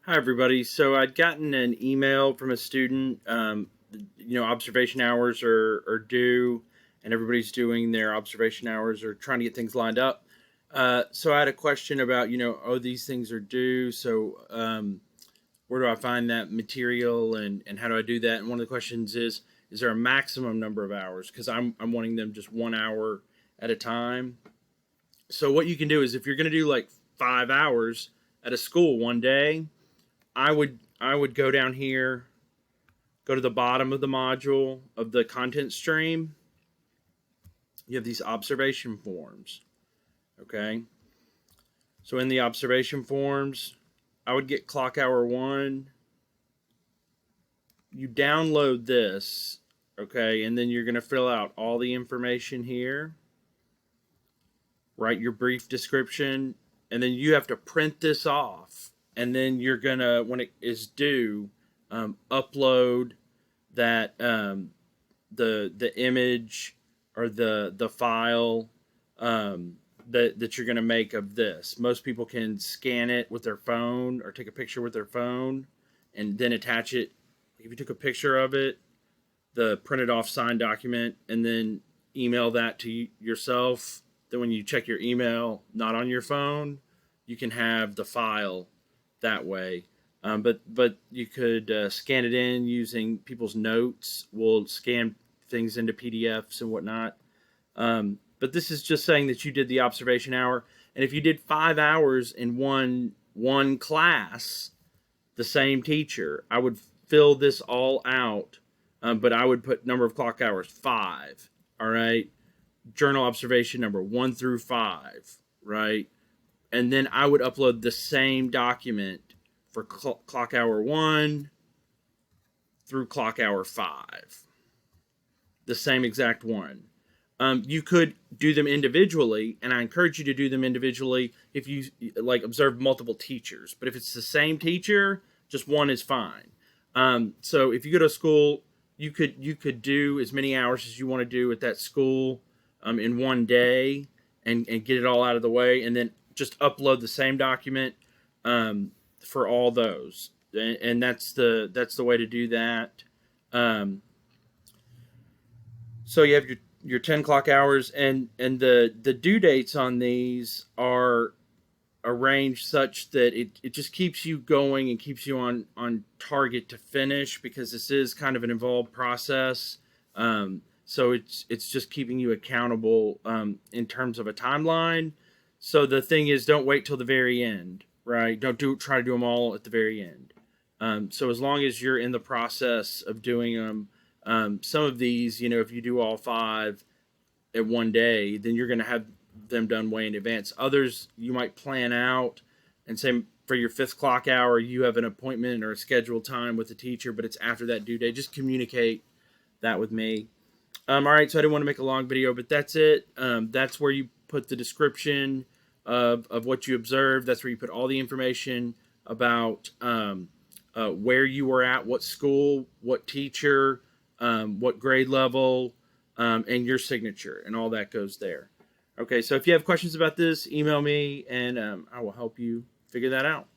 Hi, everybody. So I'd gotten an email from a student. Observation hours are due, and everybody's doing their observation hours or trying to get things lined up. So I had a question about, these things are due. So where do I find that material, and how do I do that? And one of the questions is there a maximum number of hours? Because I'm wanting them just 1 hour at a time. So what you can do is if you're going to do like 5 hours at a school one day, I would go down here, go to the bottom of the module of the content stream. You have these observation forms. Okay. So in the observation forms, I would get clock hour one. You download this, okay, and then you're going to fill out all the information here, write your brief description, and then you have to print this off. And then you're going to, when it is due, upload that the image or the file that you're going to make of this. Most people can scan it with their phone or take a picture with their phone and then attach it. If you took a picture of it, the printed off signed document, and then email that to yourself, then when you check your email, not on your phone, you can have the file that way. But you could scan it in using people's notes. We'll scan things into PDFs and whatnot. But this is just saying that you did the observation hour. And if you did 5 hours in one class, the same teacher, I would fill this all out. But I would put number of clock hours 5. All right. Journal observation number 1 through 5. Right. And then I would upload the same document for clock hour 1 through clock hour 5. The same exact one. You could do them individually, and I encourage you to do them individually if you like observe multiple teachers. But if it's the same teacher, just one is fine. So if you go to a school, you could do as many hours as you want to do at that school in one day and get it all out of the way, and then just upload the same document for all those, and that's the way to do that. So you have your 10 clock hours, and the due dates on these are arranged such that it just keeps you going and keeps you on target to finish, because this is kind of an involved process. So it's just keeping you accountable in terms of a timeline. So the thing is, don't wait till the very end, right? Don't try to do them all at the very end. So as long as you're in the process of doing them, some of these, if you do all 5 at one day, then you're going to have them done way in advance. Others you might plan out and say for your 5th clock hour, you have an appointment or a scheduled time with the teacher, but it's after that due date. Just communicate that with me. All right, so I didn't want to make a long video, but that's it. That's where you put the description of what you observed. That's where you put all the information about where you were at, what school, what teacher, what grade level, and your signature, and all that goes there. Okay, so if you have questions about this, email me, and I will help you figure that out.